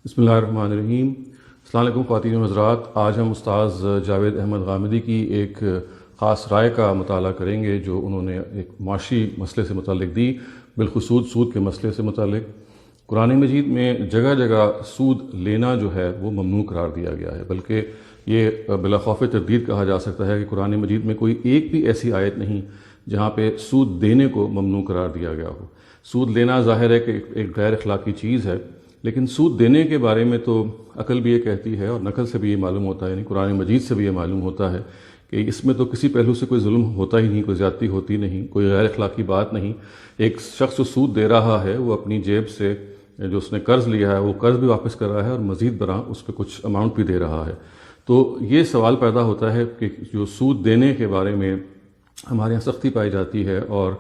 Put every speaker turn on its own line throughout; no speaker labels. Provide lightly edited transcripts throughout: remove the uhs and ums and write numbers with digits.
بسم اللہ الرحمن الرحیم۔ السلام علیکم خواتین و حضرات، آج ہم استاذ جاوید احمد غامدی کی ایک خاص رائے کا مطالعہ کریں گے جو انہوں نے ایک معاشی مسئلے سے متعلق دی، بالخصوص سود کے مسئلے سے متعلق۔ قرآن مجید میں جگہ جگہ سود لینا جو ہے وہ ممنوع قرار دیا گیا ہے، بلکہ یہ بلا خوف تردید کہا جا سکتا ہے کہ قرآن مجید میں کوئی ایک بھی ایسی آیت نہیں جہاں پہ سود دینے کو ممنوع قرار دیا گیا ہو۔ سود لینا ظاہر ہے کہ ایک غیر اخلاقی چیز ہے، لیکن سود دینے کے بارے میں تو عقل بھی یہ کہتی ہے اور نقل سے بھی یہ معلوم ہوتا ہے، یعنی قرآن مجید سے بھی یہ معلوم ہوتا ہے کہ اس میں تو کسی پہلو سے کوئی ظلم ہوتا ہی نہیں، کوئی زیادتی ہوتی نہیں، کوئی غیر اخلاقی بات نہیں۔ ایک شخص جو سود دے رہا ہے وہ اپنی جیب سے جو اس نے قرض لیا ہے وہ قرض بھی واپس کر رہا ہے اور مزید برآں اس پہ کچھ اماؤنٹ بھی دے رہا ہے۔ تو یہ سوال پیدا ہوتا ہے کہ جو سود دینے کے بارے میں ہمارے یہاں سختی پائی جاتی ہے اور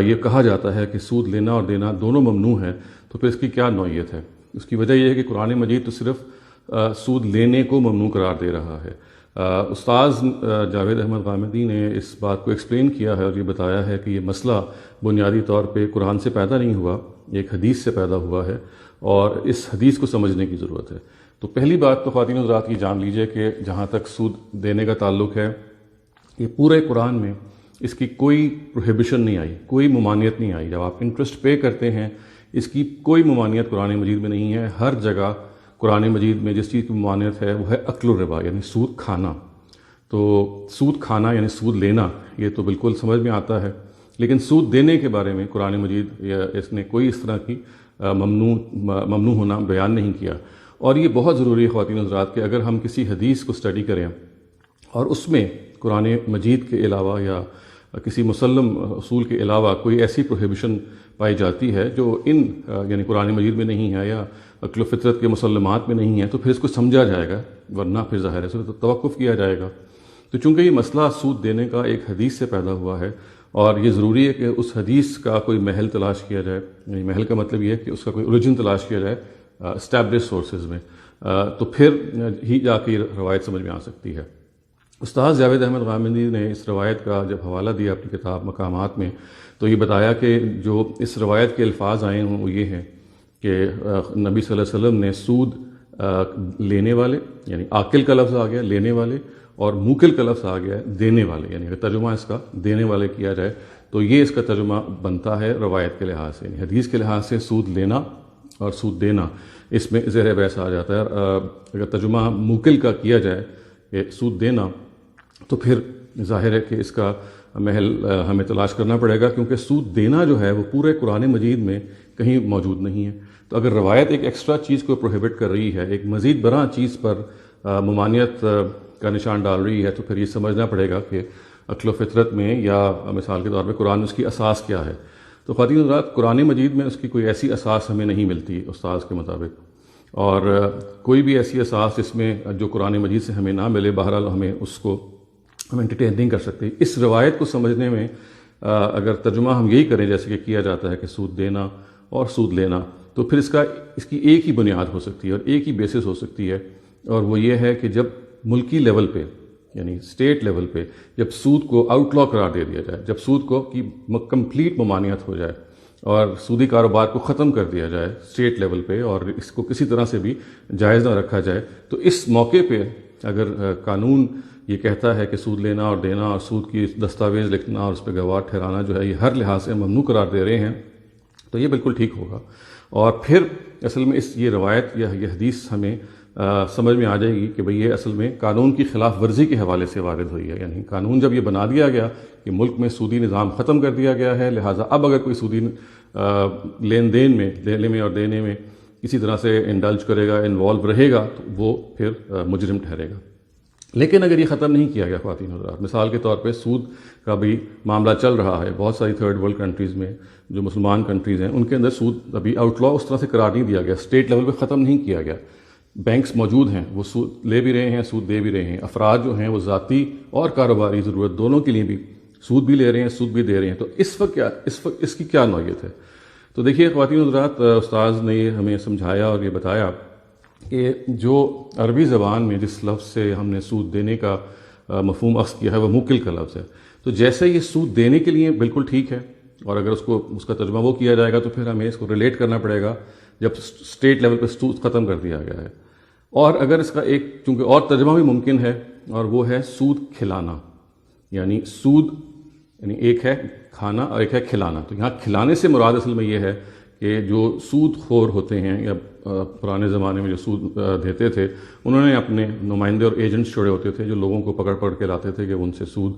یہ کہا جاتا ہے کہ سود لینا اور دینا دونوں ممنوع ہیں، تو پھر اس کی کیا نوعیت ہے؟ اس کی وجہ یہ ہے کہ قرآن مجید تو صرف سود لینے کو ممنوع قرار دے رہا ہے۔ استاذ جاوید احمد غامدی نے اس بات کو ایکسپلین کیا ہے اور یہ بتایا ہے کہ یہ مسئلہ بنیادی طور پہ قرآن سے پیدا نہیں ہوا، ایک حدیث سے پیدا ہوا ہے اور اس حدیث کو سمجھنے کی ضرورت ہے۔ تو پہلی بات تو خواتین حضرات کی جان لیجئے کہ جہاں تک سود دینے کا تعلق ہے، یہ پورے قرآن میں اس کی کوئی پروہیبیشن نہیں آئی، کوئی ممانعت نہیں آئی۔ جب آپ انٹرسٹ پے کرتے ہیں، اس کی کوئی ممانعت قرآن مجید میں نہیں ہے۔ ہر جگہ قرآن مجید میں جس چیز کی ممانعت ہے وہ ہے اکل الربا، یعنی سود کھانا۔ تو سود کھانا یعنی سود لینا یہ تو بالکل سمجھ میں آتا ہے، لیکن سود دینے کے بارے میں قرآن مجید یا اس نے کوئی اس طرح کی ممنوع ہونا بیان نہیں کیا۔ اور یہ بہت ضروری ہے خواتین حضرات کہ اگر ہم کسی حدیث کو اسٹڈی کریں اور اس میں قرآن مجید کے علاوہ یا کسی مسلم اصول کے علاوہ کوئی ایسی پروہیبیشن پائی جاتی ہے جو یعنی قرآن مجید میں نہیں ہے یا عقل و فطرت کے مسلمات میں نہیں ہے، تو پھر اس کو سمجھا جائے گا، ورنہ پھر ظاہر ہے تو توقف کیا جائے گا۔ تو چونکہ یہ مسئلہ سود دینے کا ایک حدیث سے پیدا ہوا ہے اور یہ ضروری ہے کہ اس حدیث کا کوئی محل تلاش کیا جائے، یعنی محل کا مطلب یہ ہے کہ اس کا کوئی اوریجن تلاش کیا جائے اسٹیبلش سورسز میں، تو پھر ہی جا کے روایت سمجھ میں آ سکتی ہے۔ استاذ جاوید احمد غامدی نے اس روایت کا جب حوالہ دیا اپنی کتاب مقامات میں، تو یہ بتایا کہ جو اس روایت کے الفاظ آئے ہوں وہ یہ ہیں کہ نبی صلی اللہ علیہ وسلم نے سود لینے والے، یعنی آکل کا لفظ آ گیا لینے والے، اور موکل کا لفظ آ گیا ہے دینے والے، یعنی اگر ترجمہ اس کا دینے والے کیا جائے تو یہ اس کا ترجمہ بنتا ہے روایت کے لحاظ سے، یعنی حدیث کے لحاظ سے سود لینا اور سود دینا اس میں زیر بحث آ جاتا ہے۔ اگر ترجمہ موکل کا کیا جائے کہ سود دینا، تو پھر ظاہر ہے کہ اس کا محل ہمیں تلاش کرنا پڑے گا، کیونکہ سود دینا جو ہے وہ پورے قرآن مجید میں کہیں موجود نہیں ہے۔ تو اگر روایت ایک ایکسٹرا چیز کو پروہیبٹ کر رہی ہے، ایک مزید برآں چیز پر ممانعت کا نشان ڈال رہی ہے، تو پھر یہ سمجھنا پڑے گا کہ عقل و فطرت میں یا مثال کے طور پہ قرآن اس کی اساس کیا ہے۔ تو خواتین حضرات، قرآن مجید میں اس کی کوئی ایسی اساس ہمیں نہیں ملتی استاذ کے مطابق، اور کوئی بھی ایسی اساس اس میں جو قرآن مجید سے ہمیں نہ ملے، بہرحال ہمیں اس کو ہم انٹرٹین نہیں کر سکتے۔ اس روایت کو سمجھنے میں اگر ترجمہ ہم یہی کریں جیسے کہ کیا جاتا ہے کہ سود دینا اور سود لینا، تو پھر اس کی ایک ہی بنیاد ہو سکتی ہے اور ایک ہی بیسس ہو سکتی ہے، اور وہ یہ ہے کہ جب ملکی لیول پہ یعنی اسٹیٹ لیول پہ جب سود کو آؤٹ لا قرار دے دیا جائے، جب سود کو کی کمپلیٹ ممانعت ہو جائے اور سودی کاروبار کو ختم کر دیا جائے اسٹیٹ لیول پہ، اور اس کو کسی طرح سے بھی جائز نہ رکھا جائے، تو اس موقع پہ اگر قانون یہ کہتا ہے کہ سود لینا اور دینا اور سود کی دستاویز لکھنا اور اس پہ گواہ ٹھہرانا جو ہے یہ ہر لحاظ سے ممنوع قرار دے رہے ہیں، تو یہ بالکل ٹھیک ہوگا۔ اور پھر اصل میں یہ روایت یا یہ حدیث ہمیں سمجھ میں آ جائے گی کہ بھئی یہ اصل میں قانون کی خلاف ورزی کے حوالے سے وارد ہوئی ہے، یعنی قانون جب یہ بنا دیا گیا کہ ملک میں سودی نظام ختم کر دیا گیا ہے، لہٰذا اب اگر کوئی سودی لین دین میں لینے میں اور دینے میں کسی طرح سے انڈلج کرے گا، انوالو رہے گا، تو وہ پھر مجرم ٹھہرے گا۔ لیکن اگر یہ ختم نہیں کیا گیا خواتین حضرات، مثال کے طور پہ سود کا بھی معاملہ چل رہا ہے بہت ساری تھرڈ ورلڈ کنٹریز میں، جو مسلمان کنٹریز ہیں ان کے اندر سود ابھی آؤٹ لا اس طرح سے قرار نہیں دیا گیا، اسٹیٹ لیول پہ ختم نہیں کیا گیا۔ بینکس موجود ہیں، وہ سود لے بھی رہے ہیں، سود دے بھی رہے ہیں۔ افراد جو ہیں وہ ذاتی اور کاروباری ضرورت دونوں کے لیے بھی سود بھی لے رہے ہیں، سود بھی دے رہے ہیں۔ تو اس وقت اس کی کیا نوعیت ہے؟ تو دیکھیے خواتین حضرات، استاذ نے یہ ہمیں سمجھایا اور یہ بتایا کہ جو عربی زبان میں جس لفظ سے ہم نے سود دینے کا مفہوم اخذ کیا ہے وہ موکل کا لفظ ہے، تو جیسے یہ سود دینے کے لیے بالکل ٹھیک ہے، اور اگر اس کا ترجمہ وہ کیا جائے گا تو پھر ہمیں اس کو ریلیٹ کرنا پڑے گا جب اسٹیٹ لیول پہ سود ختم کر دیا گیا ہے. اور اگر اس کا ایک چونکہ اور ترجمہ بھی ممکن ہے، اور وہ ہے سود کھلانا. یعنی سود یعنی ایک ہے کھانا اور ایک ہے کھلانا. تو یہاں کھلانے سے مراد اصل میں یہ ہے کہ جو سود خور ہوتے ہیں یا پرانے زمانے میں جو سود دیتے تھے، انہوں نے اپنے نمائندے اور ایجنٹس چھوڑے ہوتے تھے جو لوگوں کو پکڑ پکڑ کے لاتے تھے کہ وہ ان سے سود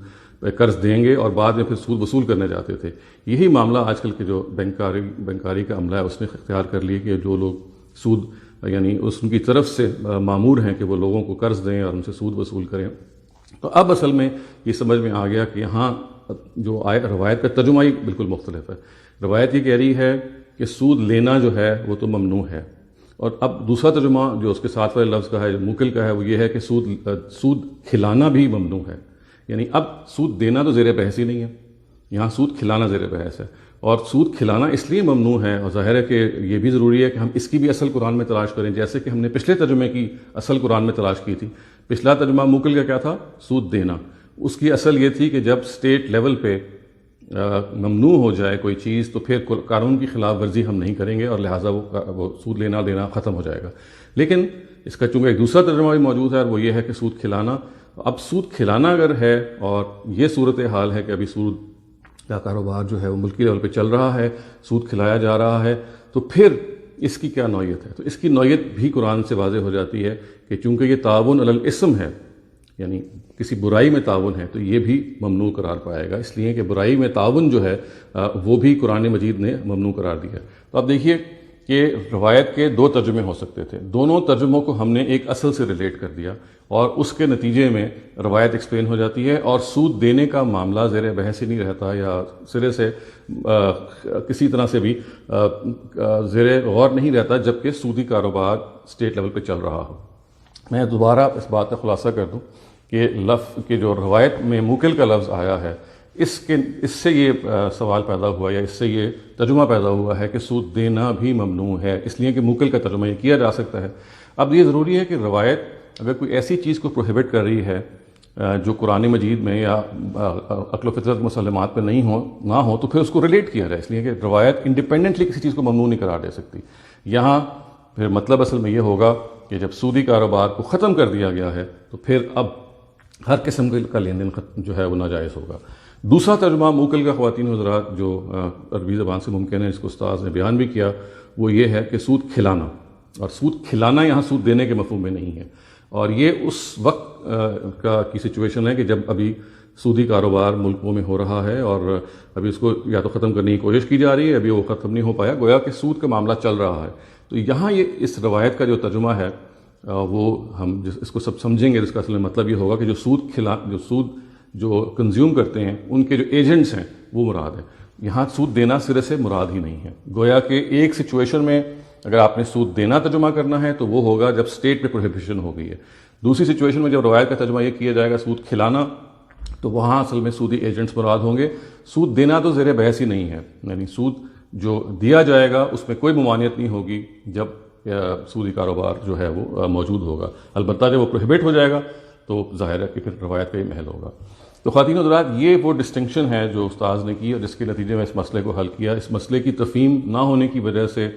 قرض دیں گے اور بعد میں پھر سود وصول کرنے جاتے تھے. یہی معاملہ آج کل کے جو بینکاری کا عملہ ہے اس نے اختیار کر لی کہ جو لوگ سود یعنی ان کی طرف سے مامور ہیں کہ وہ لوگوں کو قرض دیں اور ان سے سود وصول کریں. تو اب اصل میں یہ سمجھ میں آ گیا کہ یہاں جو روایت کا ترجمہ ہی بالکل مختلف ہے. روایت یہ کہہ رہی ہے کہ سود لینا جو ہے وہ تو ممنوع ہے، اور اب دوسرا ترجمہ جو اس کے ساتھ والے لفظ کا ہے جو موکل کا ہے وہ یہ ہے کہ سود کھلانا بھی ممنوع ہے. یعنی اب سود دینا تو زیر بحث ہی نہیں ہے، یہاں سود کھلانا زیر بحث ہے. اور سود کھلانا اس لیے ممنوع ہے، اور ظاہر ہے کہ یہ بھی ضروری ہے کہ ہم اس کی بھی اصل قرآن میں تلاش کریں، جیسے کہ ہم نے پچھلے ترجمے کی اصل قرآن میں تلاش کی تھی. پچھلا ترجمہ موکل کا کیا تھا؟ سود دینا. اس کی اصل یہ تھی کہ جب اسٹیٹ لیول پہ ممنوع ہو جائے کوئی چیز تو پھر قانون کی خلاف ورزی ہم نہیں کریں گے، اور لہٰذا وہ سود لینا دینا ختم ہو جائے گا. لیکن اس کا چونکہ ایک دوسرا ترجمہ بھی موجود ہے، اور وہ یہ ہے کہ سود کھلانا. اب سود کھلانا اگر ہے اور یہ صورت حال ہے کہ ابھی سود کا کاروبار جو ہے وہ ملکی لیول پہ چل رہا ہے، سود کھلایا جا رہا ہے، تو پھر اس کی کیا نوعیت ہے؟ تو اس کی نوعیت بھی قرآن سے واضح ہو جاتی ہے کہ چونکہ یہ تعاون علی الاسم ہے، یعنی کسی برائی میں تعاون ہے، تو یہ بھی ممنوع قرار پائے گا، اس لیے کہ برائی میں تعاون جو ہے وہ بھی قرآن مجید نے ممنوع قرار دیا. تو اب دیکھیے کہ روایت کے دو ترجمے ہو سکتے تھے، دونوں ترجموں کو ہم نے ایک اصل سے ریلیٹ کر دیا، اور اس کے نتیجے میں روایت ایکسپلین ہو جاتی ہے، اور سود دینے کا معاملہ زیر بحث ہی نہیں رہتا، یا سرے سے کسی طرح سے بھی زیر غور نہیں رہتا جبکہ سودی کاروبار اسٹیٹ لیول پہ چل رہا ہو. میں دوبارہ اس بات کا خلاصہ کر دوں کہ جو روایت میں موکل کا لفظ آیا ہے، اس سے یہ سوال پیدا ہوا یا اس سے یہ ترجمہ پیدا ہوا ہے کہ سود دینا بھی ممنوع ہے، اس لیے کہ موکل کا ترجمہ یہ کیا جا سکتا ہے. اب یہ ضروری ہے کہ روایت اگر کوئی ایسی چیز کو پروہیبٹ کر رہی ہے جو قرآن مجید میں یا عقل و فطرت مسلمات پہ نہ ہو تو پھر اس کو ریلیٹ کیا جائے، اس لیے کہ روایت انڈیپینڈنٹلی کسی چیز کو ممنوع نہیں قرار دے سکتی. یہاں پھر مطلب اصل میں یہ ہوگا کہ جب سودی کاروبار کو ختم کر دیا گیا ہے تو پھر اب ہر قسم کا لین دین جو ہے وہ ناجائز ہوگا. دوسرا ترجمہ موکل کا خواتین حضرات جو عربی زبان سے ممکن ہے، اس کو استاذ نے بیان بھی کیا، وہ یہ ہے کہ سود کھلانا. اور سود کھلانا یہاں سود دینے کے مفہوم میں نہیں ہے، اور یہ اس وقت کی سچویشن ہے کہ جب ابھی سودی کاروبار ملکوں میں ہو رہا ہے اور ابھی اس کو یا تو ختم کرنے کی کوشش کی جا رہی ہے، ابھی وہ ختم نہیں ہو پایا، گویا کہ سود کا معاملہ چل رہا ہے. تو یہاں یہ اس روایت کا جو ترجمہ ہے وہ ہم اس کو سب سمجھیں گے، اس کا اصل میں مطلب یہ ہوگا کہ جو سود جو کنزیوم کرتے ہیں ان کے جو ایجنٹس ہیں وہ مراد ہے. یہاں سود دینا سرے سے مراد ہی نہیں ہے. گویا کہ ایک سچویشن میں اگر آپ نے سود دینا ترجمہ کرنا ہے تو وہ ہوگا جب اسٹیٹ پہ پروہیبیشن ہو گئی ہے. دوسری سچویشن میں جب روایت کا ترجمہ یہ کیا جائے گا سود کھلانا، تو وہاں اصل میں سودی ایجنٹس مراد ہوں گے. سود دینا تو زیر بحث ہی نہیں ہے، یعنی سود جو دیا جائے گا اس میں کوئی ممانعت نہیں ہوگی جب سودی کاروبار جو ہے وہ موجود ہوگا. البتہ جب وہ پروہیبٹ ہو جائے گا تو ظاہر ہے کہ پھر روایت کا ہی محل ہوگا. تو خواتین حضرات، یہ وہ ڈسٹنکشن ہے جو استاذ نے کی اور جس کے نتیجے میں اس مسئلے کو حل کیا. اس مسئلے کی تفہیم نہ ہونے کی وجہ سے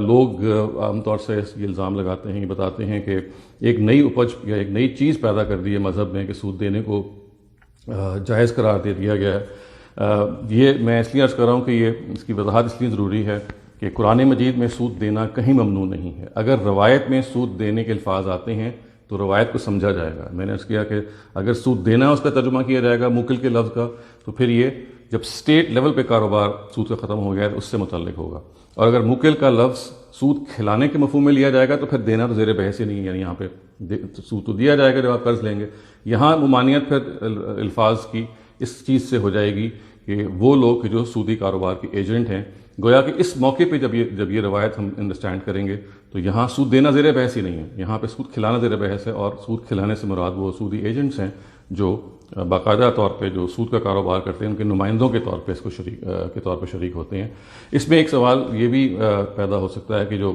لوگ عام طور سے یہ الزام لگاتے ہیں، یہ بتاتے ہیں کہ ایک نئی اپج یا ایک نئی چیز پیدا کر دی ہے مذہب میں کہ سود دینے کو جائز قرار دے دیا گیا ہے. یہ میں اس لیے عرض کر رہا ہوں کہ اس کی وضاحت اس لیے ضروری ہے کہ قرآن مجید میں سود دینا کہیں ممنوع نہیں ہے. اگر روایت میں سود دینے کے الفاظ آتے ہیں تو روایت کو سمجھا جائے گا. میں نے عرض کیا کہ اگر سود دینا اس کا ترجمہ کیا جائے گا موکل کے لفظ کا، تو پھر یہ جب اسٹیٹ لیول پہ کاروبار سود کا ختم ہو گیا ہے تو اس سے متعلق ہوگا. اور اگر موکل کا لفظ سود کھلانے کے مفہوم میں لیا جائے گا تو پھر دینا تو زیر بحث ہی نہیں ہے، یعنی یہاں پہ سود تو دیا جائے گا جب آپ قرض لیں گے. یہاں ممانعت پھر الفاظ کی اس چیز سے ہو جائے گی کہ وہ لوگ جو سودی کاروبار کے ایجنٹ ہیں، گویا کہ اس موقع پہ جب یہ روایت ہم انڈرسٹینڈ کریں گے تو یہاں سود دینا زیر بحث ہی نہیں ہے، یہاں پہ سود کھلانا زیر بحث ہے. اور سود کھلانے سے مراد وہ سودی ایجنٹس ہیں جو باقاعدہ طور پہ جو سود کا کاروبار کرتے ہیں، ان کے نمائندوں کے طور پہ اس کو شریک ہوتے ہیں. اس میں ایک سوال یہ بھی پیدا ہو سکتا ہے کہ جو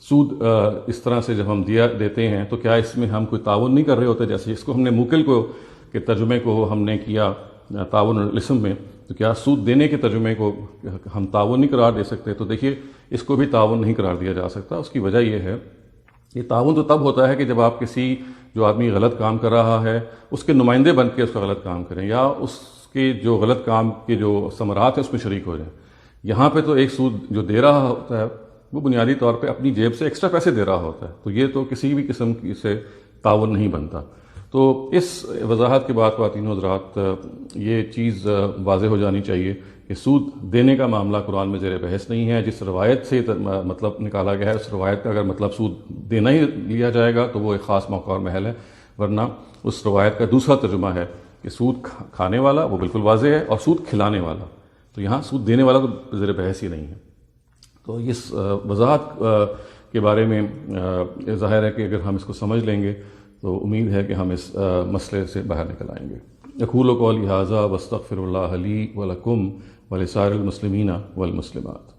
سود اس طرح سے جب ہم دیتے ہیں تو کیا اس میں ہم کوئی تعاون نہیں کر رہے ہوتے؟ جیسے اس کو ہم نے موکل کو کے ترجمے کو ہم نے کیا تعاون الاسم میں، تو کیا سود دینے کے ترجمے کو ہم تعاون نہیں قرار دے سکتے؟ تو دیکھیے اس کو بھی تعاون نہیں قرار دیا جا سکتا۔ اس کی وجہ یہ ہے کہ تعاون تو تب ہوتا ہے کہ جب آپ کسی جو آدمی غلط کام کر رہا ہے اس کے نمائندے بن کے اس کا غلط کام کریں، یا اس کے جو غلط کام کے جو ثمرات ہیں اس میں شریک ہو جائیں۔ یہاں پہ تو ایک سود جو دے رہا ہوتا ہے وہ بنیادی طور پہ اپنی جیب سے ایکسٹرا پیسے دے رہا ہوتا ہے، تو یہ تو کسی بھی قسم کی سے تعاون نہیں بنتا۔ تو اس وضاحت کے بعد خواتین و حضرات یہ چیز واضح ہو جانی چاہیے کہ سود دینے کا معاملہ قرآن میں زیر بحث نہیں ہے۔ جس روایت سے مطلب نکالا گیا ہے اس روایت کا اگر مطلب سود دینا ہی لیا جائے گا تو وہ ایک خاص موقع اور محل ہے، ورنہ اس روایت کا دوسرا ترجمہ ہے کہ سود کھانے والا وہ بالکل واضح ہے، اور سود کھلانے والا، تو یہاں سود دینے والا تو زیر بحث ہی نہیں ہے۔ تو اس وضاحت کے بارے میں ظاہر ہے کہ اگر ہم اس کو سمجھ لیں گے تو امید ہے کہ ہم اس مسئلے سے باہر نکل آئیں گے۔ اقول قولی ھذا واستغفر اللہ لی ولکم ولسائر المسلمین والمسلمات۔